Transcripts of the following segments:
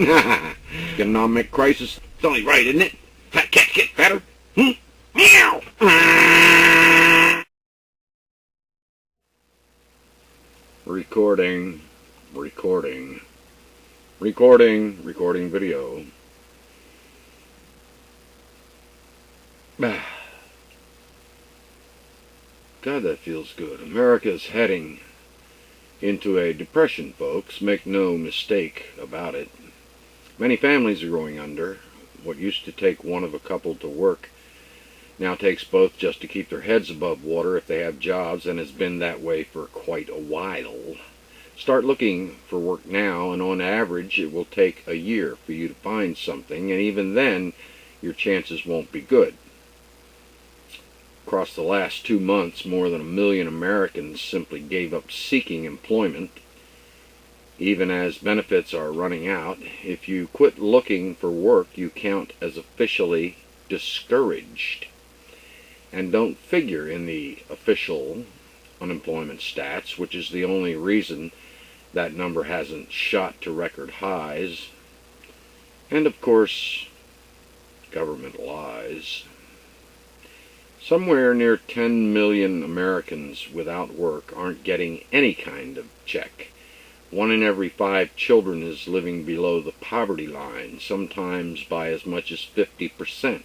Economic crisis. It's only right, isn't it? Fat cats get fatter. Meow. Recording video. God, that feels good. America's heading into a depression, folks. Make no mistake about it. Many families are going under. What used to take one of a couple to work now takes both just to keep their heads above water if they have jobs, and has been that way for quite a while. Start looking for work now, and on average it will take a year for you to find something, and even then your chances won't be good. Across the last 2 months, more than 1 million Americans simply gave up seeking employment, even as benefits are running out. If you quit looking for work, you count as officially discouraged and don't figure in the official unemployment stats, which is the only reason that number hasn't shot to record highs. And of course, government lies. Somewhere near 10 million Americans without work aren't getting any kind of check. 1 in every 5 children is living below the poverty line, sometimes by as much as 50%,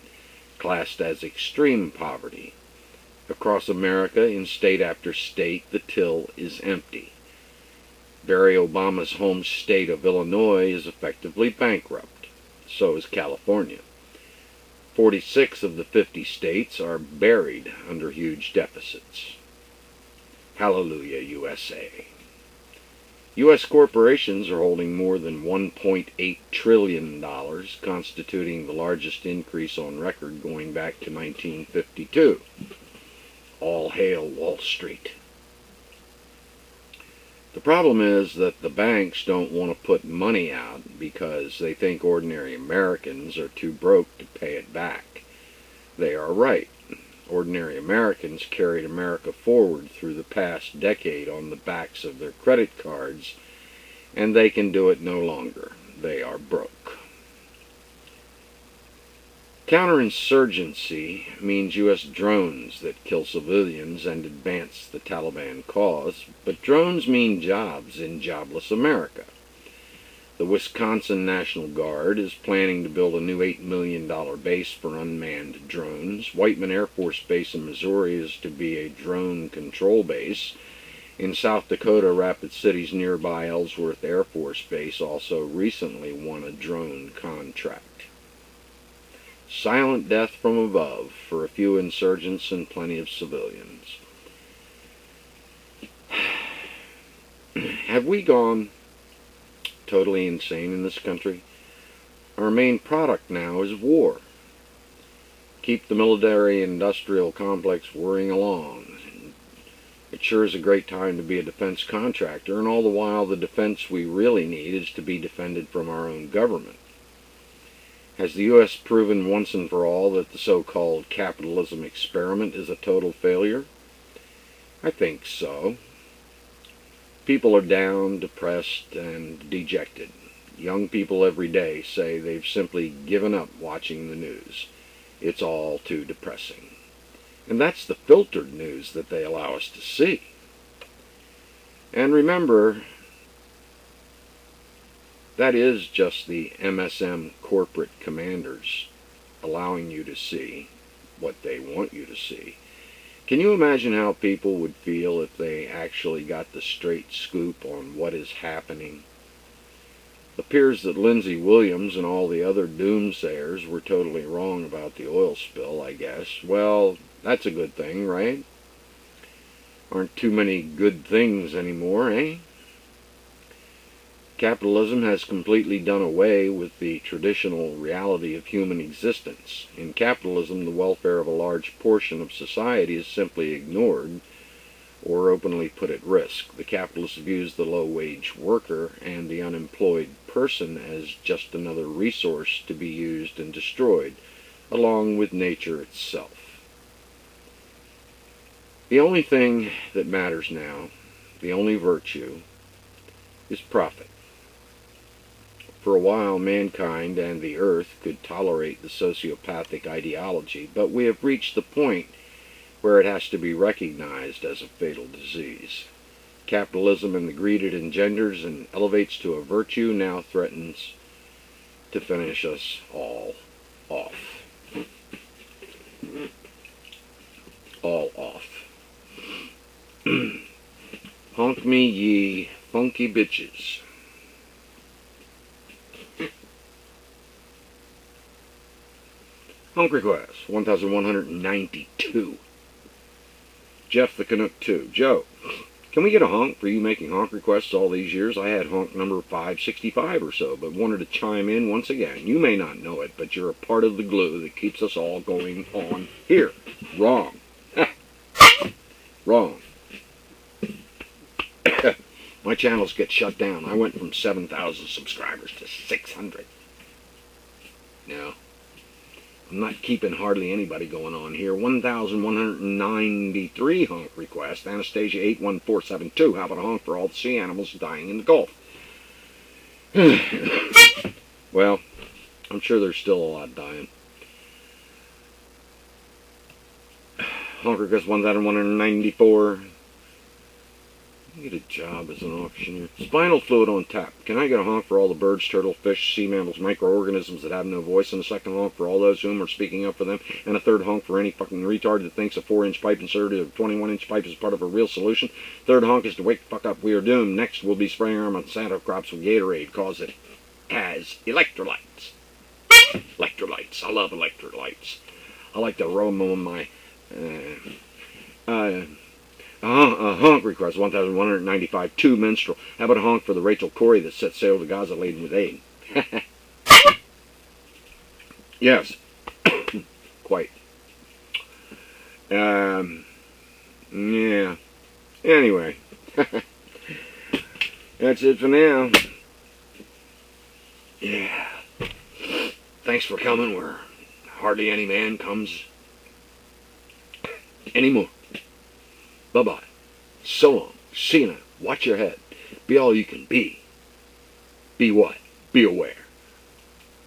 classed as extreme poverty. Across America, in state after state, the till is empty. Barry Obama's home state of Illinois is effectively bankrupt. So is California. 46 of the 50 states are buried under huge deficits. Hallelujah, USA. U.S. corporations are holding more than $1.8 trillion, constituting the largest increase on record going back to 1952. All hail Wall Street. The problem is that the banks don't want to put money out because they think ordinary Americans are too broke to pay it back. They are right. Ordinary Americans carried America forward through the past decade on the backs of their credit cards, and they can do it no longer. They are broke. Counterinsurgency means U.S. drones that kill civilians and advance the Taliban cause, but drones mean jobs in jobless America. The Wisconsin National Guard is planning to build a new $8 million base for unmanned drones. Whiteman Air Force Base in Missouri is to be a drone control base. In South Dakota, Rapid City's nearby Ellsworth Air Force Base also recently won a drone contract. Silent death from above for a few insurgents and plenty of civilians. Have we gone totally insane in this country? Our main product now is war. Keep the military-industrial complex whirring along. It sure is a great time to be a defense contractor, and all the while the defense we really need is to be defended from our own government. Has the U.S. proven once and for all that the so-called capitalism experiment is a total failure? I think so. People are down, depressed, and dejected. Young people every day say they've simply given up watching the news. It's all too depressing. And that's the filtered news that they allow us to see. And remember, that is just the MSM corporate commanders allowing you to see what they want you to see. Can you imagine how people would feel if they actually got the straight scoop on what is happening? It appears that Lindsey Williams and all the other doomsayers were totally wrong about the oil spill, I guess. Well, that's a good thing, right? Aren't too many good things anymore, eh? Capitalism has completely done away with the traditional reality of human existence. In capitalism, the welfare of a large portion of society is simply ignored or openly put at risk. The capitalist views the low-wage worker and the unemployed person as just another resource to be used and destroyed, along with nature itself. The only thing that matters now, the only virtue, is profit. For a while, mankind and the earth could tolerate the sociopathic ideology, but we have reached the point where it has to be recognized as a fatal disease. Capitalism and the greed it engenders and elevates to a virtue now threatens to finish us all off. All off. Honk me, ye funky bitches. Honk request 1192. Jeff the Canuck 2. Joe, can we get a honk for you making honk requests all these years? I had honk number 565 or so, but wanted to chime in once again. You may not know it, but you're a part of the glue that keeps us all going on here. Wrong. Wrong. My channels get shut down. I went from 7,000 subscribers to 600. No. I'm not keeping hardly anybody going on here. 1,193 honk request. Anastasia 81472. How about a honk for all the sea animals dying in the Gulf? Well, I'm sure there's still a lot dying. Honk request 1,194. Get a job as an auctioneer. Spinal fluid on tap. Can I get a honk for all the birds, turtle, fish, sea mammals, microorganisms that have no voice, and a second honk for all those whom are speaking up for them, and a third honk for any fucking retard that thinks a 4-inch pipe inserted of a 21-inch pipe is part of a real solution? Third honk is to wake the fuck up, we are doomed. Next, we'll be spraying our Monsanto crops with Gatorade, cause it has electrolytes. Electrolytes. I love electrolytes. I like the aroma of my... honk request 1,195. 2 minstrel. How about a honk for the Rachel Corrie that set sail to Gaza laden with aid? Yes. Quite. Yeah. Anyway. That's it for now. Yeah. Thanks for coming where hardly any man comes anymore. Bye-bye. So long. See you now. Watch your head. Be all you can be. Be what? Be aware.